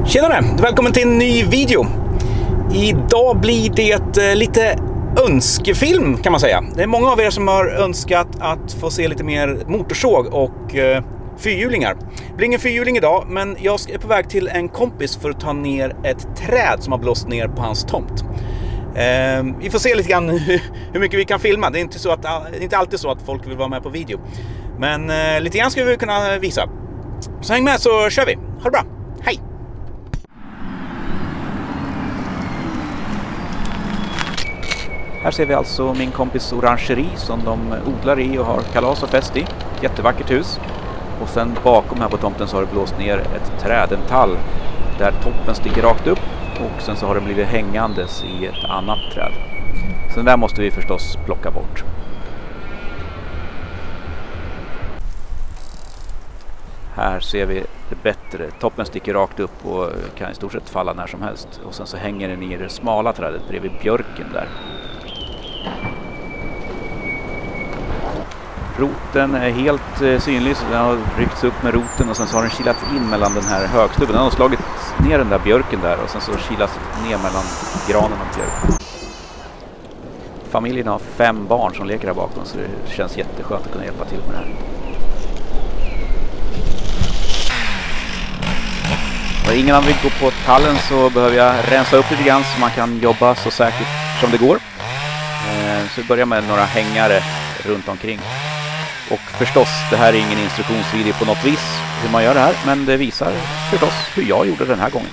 Tjenare! Välkommen till en ny video. Idag blir det lite önskefilm kan man säga. Det är många av er som har önskat att få se lite mer motorsåg och fyrhjulingar. Det blir ingen fyrhjuling idag, men jag är på väg till en kompis för att ta ner ett träd som har blåst ner på hans tomt. Vi får se lite grann hur mycket vi kan filma. Det är inte alltid så att folk vill vara med på video. Men lite grann ska vi kunna visa. Så häng med så kör vi. Ha det bra. Hej! Här ser vi alltså min kompis orangeri som de odlar i och har kalas och fest i. Jättevackert hus. Och sen bakom här på tomten så har det blåst ner ett träd, en tall, där toppen sticker rakt upp. Och sen så har den blivit hängandes i ett annat träd. Så den där måste vi förstås plocka bort. Här ser vi det bättre. Toppen sticker rakt upp och kan i stort sett falla när som helst. Och sen så hänger den i det smala trädet bredvid björken där. Roten är helt synlig, så den har ryckts upp med roten och sen så har den kilats in mellan den här högstubben. Den har slagit ner den där björken där och sen så kilas ner mellan granen och björken. Familjen har 5 barn som leker här bakom, så det känns jätteskönt att kunna hjälpa till med det här. Om ingen annan vill gå på tallen så behöver jag rensa upp lite grann så man kan jobba så säkert som det går. Så vi börjar med några hängare runt omkring. Och förstås, det här är ingen instruktionsvideo på något vis hur man gör det här, men det visar förstås hur jag gjorde den här gången.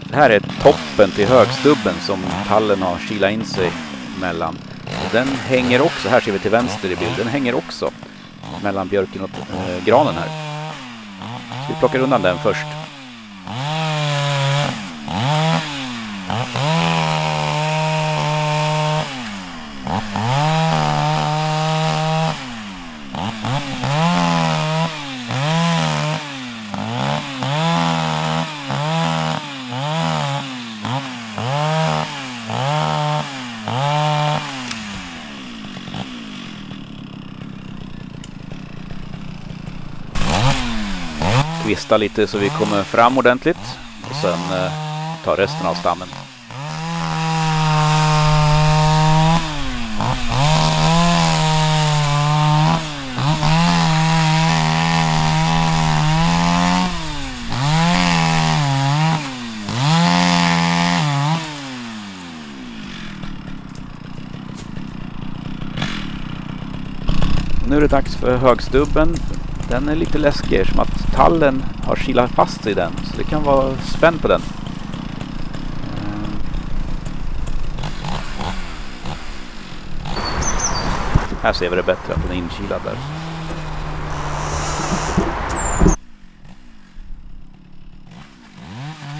Det här är toppen till högstubben som tallen har kilat in sig mellan. Och den hänger också, här ser vi till vänster i bilden, den hänger också mellan björken och granen här. Så vi plockar undan den först. Kvista lite så vi kommer fram ordentligt och sen ta resten av stammen. Nu är det dags för högstubben. Den är lite läskig som att tallen har kilat fast sig i den. Så det kan vara spänn på den. Här ser vi det bättre att den är inkilad där.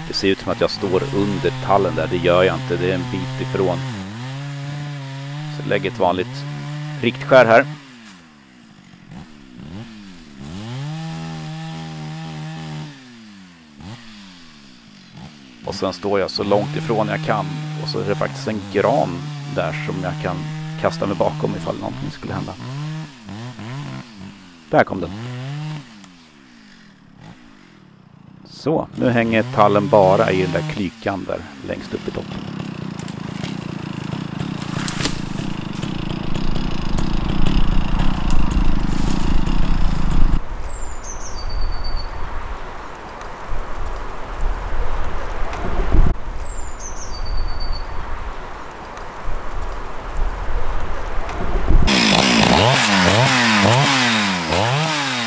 Det ser ut som att jag står under tallen där. Det gör jag inte. Det är en bit ifrån. Så jag lägger ett vanligt riktskär här. Och sen står jag så långt ifrån jag kan. Och så är det faktiskt en gran där som jag kan kasta mig bakom ifall någonting skulle hända. Där kom den. Så, nu hänger tallen bara i den där klykan där längst upp i toppen.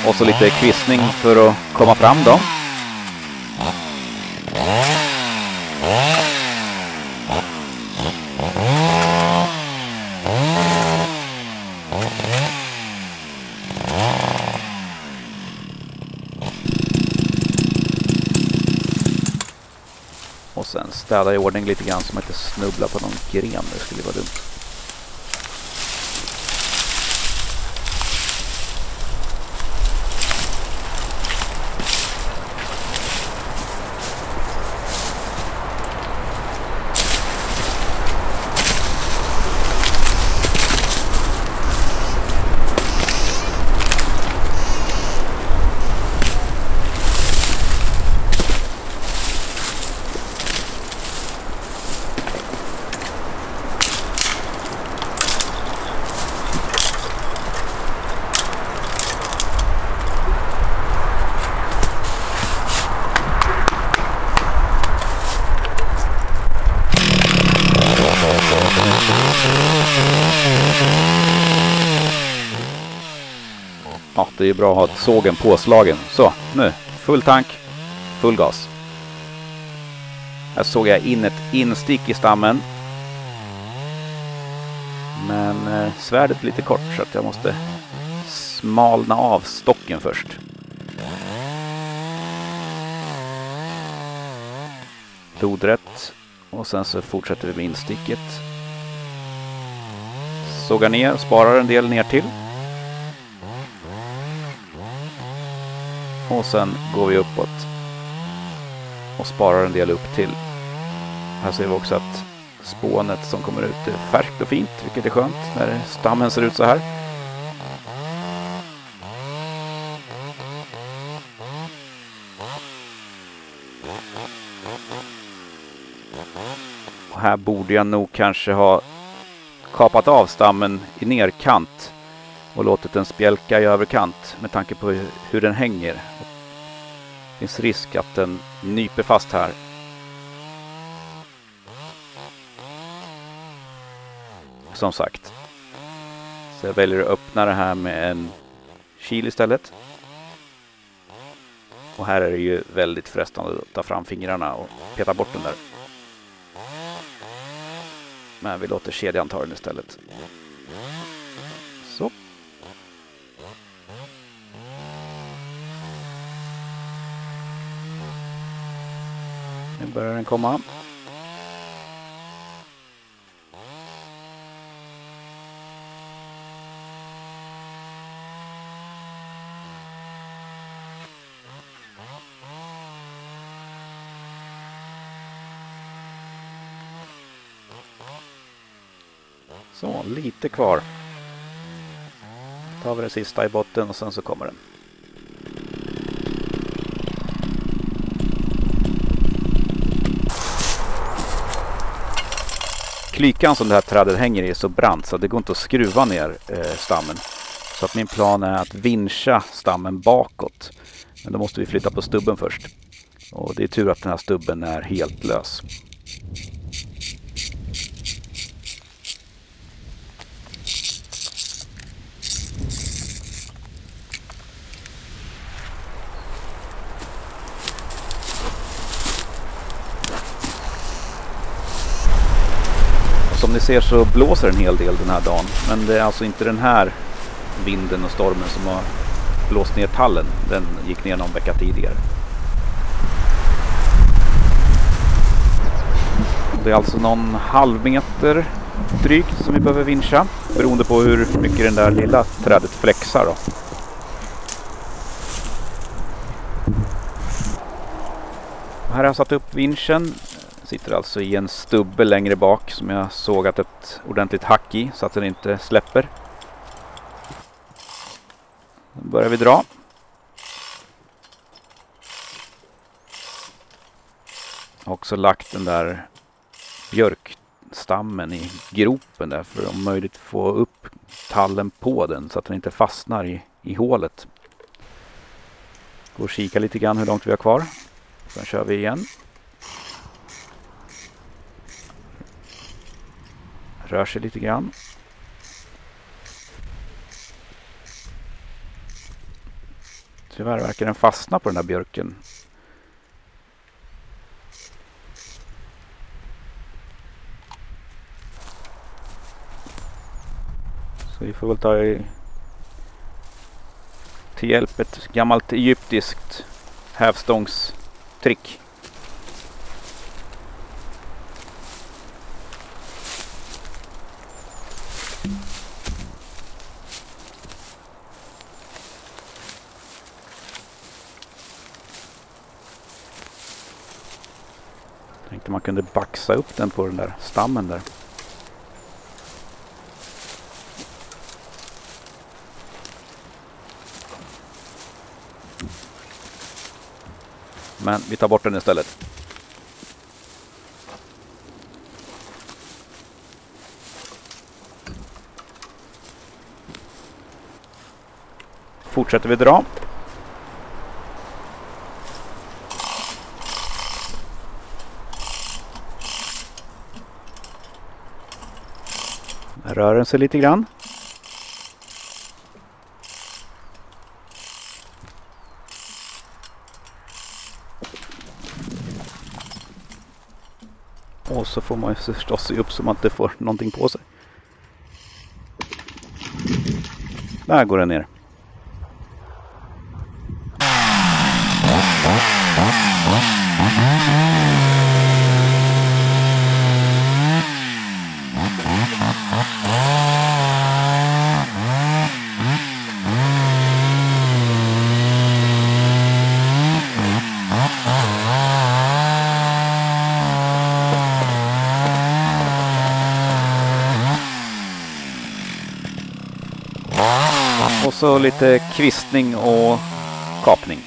Och så lite kvistning för att komma fram då. Och sen städa i ordning lite grann så man inte snubblar på någon gren. Det skulle vara dumt. det är bra att ha sågen påslagen. Så, nu. Full tank. Full gas. Här såg jag in ett instick i stammen. Men svärdet är lite kort så att jag måste smalna av stocken först. Lodrätt. Och sen så fortsätter vi med insticket. Sågar ner, sparar en del ner till. Och sen går vi uppåt. Och sparar en del upp till. Här ser vi också att spånet som kommer ut är färskt och fint, vilket är skönt när stammen ser ut så här. Och här borde jag nog kanske ha kapat av stammen i nerkant och låtit den spjälka i överkant med tanke på hur den hänger. Det finns risk att den nyper fast här. Som sagt. Så jag väljer att öppna det här med en kil istället. Och här är det ju väldigt frestande att ta fram fingrarna och peta bort den där. Men vi låter kedjan ta den istället. Så. Nu börjar den komma. Så, lite kvar. Tar vi det sista i botten och sen så kommer den. Klykan som det här trädet hänger i är så brant så det går inte att skruva ner stammen. Så att min plan är att vinscha stammen bakåt. Men då måste vi flytta på stubben först. Och det är tur att den här stubben är helt lös. Som ni ser så blåser en hel del den här dagen. Men det är alltså inte den här vinden och stormen som har blåst ner tallen. Den gick ner någon vecka tidigare. Det är alltså någon halvmeter drygt som vi behöver vinscha. Beroende på hur mycket den där lilla trädet flexar då. Och här har jag satt upp vinschen. Sitter alltså i en stubbe längre bak som jag sågat ett ordentligt hack i så att den inte släpper. Nu börjar vi dra. Jag har också lagt den där björkstammen i gropen där för att om möjligt få upp tallen på den så att den inte fastnar i hålet. Går och kika lite grann hur långt vi har kvar. Sen kör vi igen. Rör sig lite grann. Tyvärr verkar den fastna på den här björken. Så vi får väl ta till hjälp ett gammalt egyptiskt hävstångstrick. Tänkte man kunde baxa upp den på den där stammen där. Men vi tar bort den istället. Fortsätter vi dra. Rör den sig lite grann. Och så får man ju förstås se upp så man inte får någonting på sig. Där går den ner. Och så lite kvistning och kapning.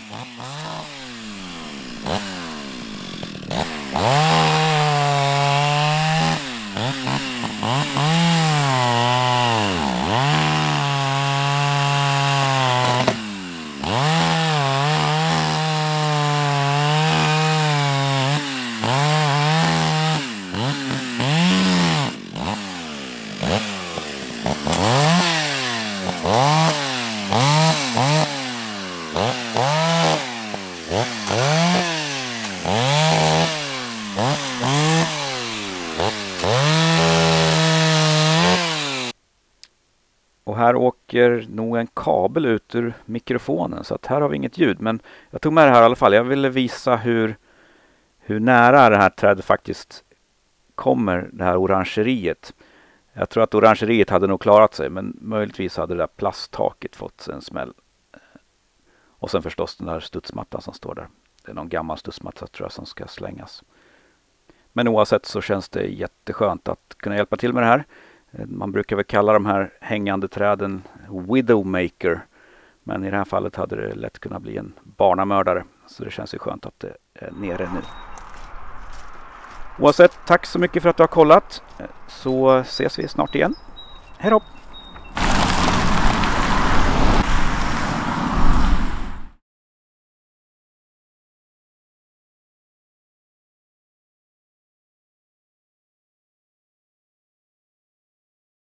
Och här åker nog en kabel ut ur mikrofonen, så att här har vi inget ljud. Men jag tog med det här i alla fall. Jag ville visa hur nära det här trädet faktiskt kommer, det här orangeriet. Jag tror att orangeriet hade nog klarat sig, men möjligtvis hade det där plasttaket fått en smäll. Och sen förstås den där studsmattan som står där. Det är någon gammal studsmatta tror jag som ska slängas. Men oavsett så känns det jätteskönt att kunna hjälpa till med det här. Man brukar väl kalla de här hängande träden Widowmaker. Men i det här fallet hade det lätt kunnat bli en barnamördare. Så det känns ju skönt att det är nere nu. Oavsett, tack så mycket för att du har kollat. Så ses vi snart igen. Hej då!